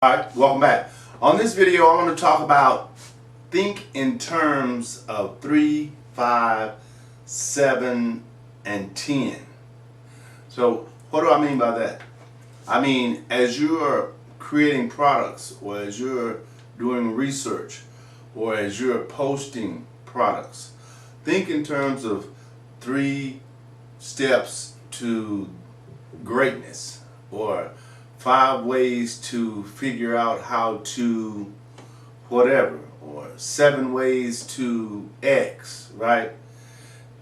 Alright, welcome back. On this video, I want to talk about think in terms of 3, 5, 7, and 10. So, what do I mean by that? I mean, as you're creating products, or as you're doing research, or as you're posting products, think in terms of 3 steps to greatness, or 5 ways to figure out how to whatever, or 7 ways to X, right?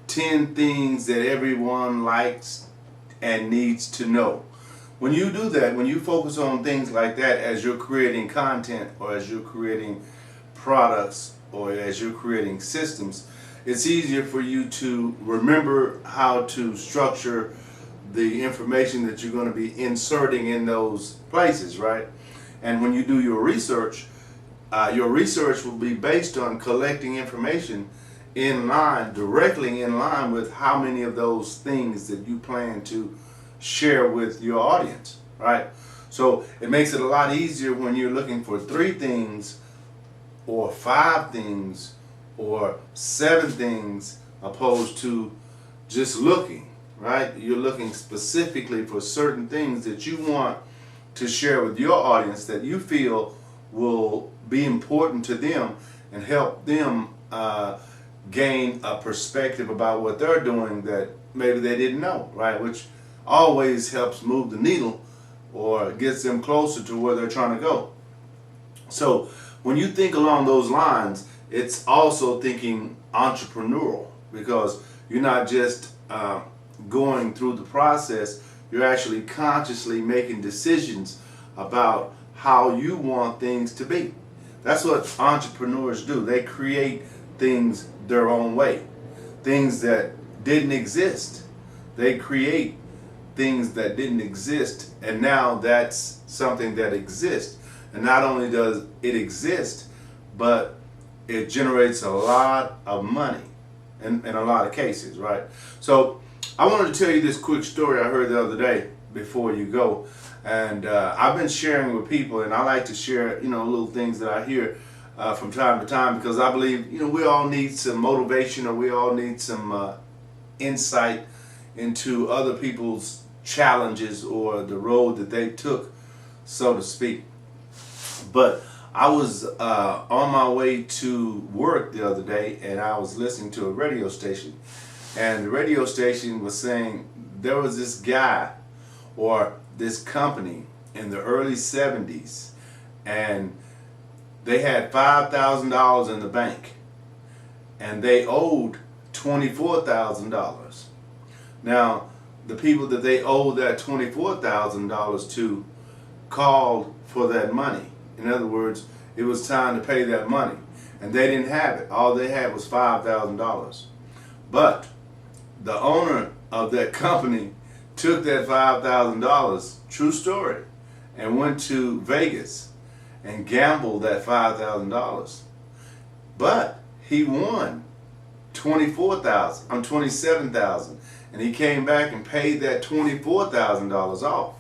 10 things that everyone likes and needs to know. When you do that, when you focus on things like that as you're creating content, or as you're creating products, or as you're creating systems, it's easier for you to remember how to structure the information that you're going to be inserting in those places, right? And when you do your research will be based on collecting information in line, directly in line with how many of those things that you plan to share with your audience, right? So it makes it a lot easier when you're looking for 3 things or 5 things or 7 things opposed to just looking. Right? You're looking specifically for certain things that you want to share with your audience that you feel will be important to them and help them gain a perspective about what they're doing that maybe they didn't know, right? Which always helps move the needle or gets them closer to where they're trying to go. So when you think along those lines, it's also thinking entrepreneurial, because you're not just going through the process, you're actually consciously making decisions about how you want things to be. That's what entrepreneurs do. They create things their own way. Things that didn't exist. They create things that didn't exist, and now that's something that exists. And not only does it exist, but it generates a lot of money in a lot of cases, right? So I wanted to tell you this quick story I heard the other day before you go. And I've been sharing with people, and I like to share, little things that I hear from time to time, because I believe, we all need some motivation, or we all need some insight into other people's challenges or the road that they took, so to speak. But I was on my way to work the other day, and I was listening to a radio station. And the radio station was saying there was this guy or this company in the early 70s, and they had $5,000 in the bank, and they owed $24,000. Now, the people that they owed that $24,000 to called for that money. In other words, it was time to pay that money, and they didn't have it. All they had was $5,000. But the owner of that company took that $5,000, true story, and went to Vegas and gambled that $5,000. But he won $27,000, and he came back and paid that $24,000 off.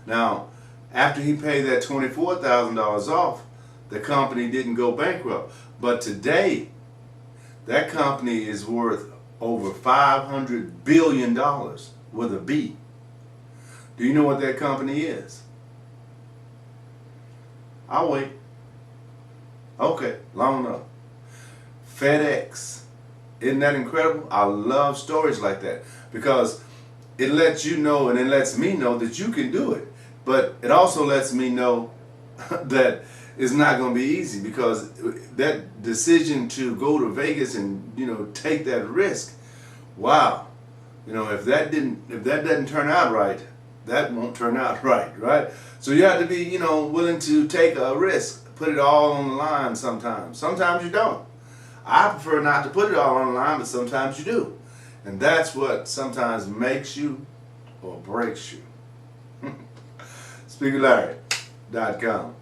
Now, after he paid that $24,000 off, the company didn't go bankrupt. But today, that company is worth over $500 billion with a B. Do you know what that company is? I'll wait. Okay, long enough. FedEx. Isn't that incredible? I love stories like that, because it lets you know, and it lets me know that you can do it. But it also lets me know that it's not going to be easy, because that decision to go to Vegas and take that risk, wow, if that doesn't turn out right, that won't turn out right? So you have to be willing to take a risk, put it all on the line. Sometimes you don't. I prefer not to put it all on the line, but sometimes you do, and that's what sometimes makes you or breaks you. SpeakerLarry.com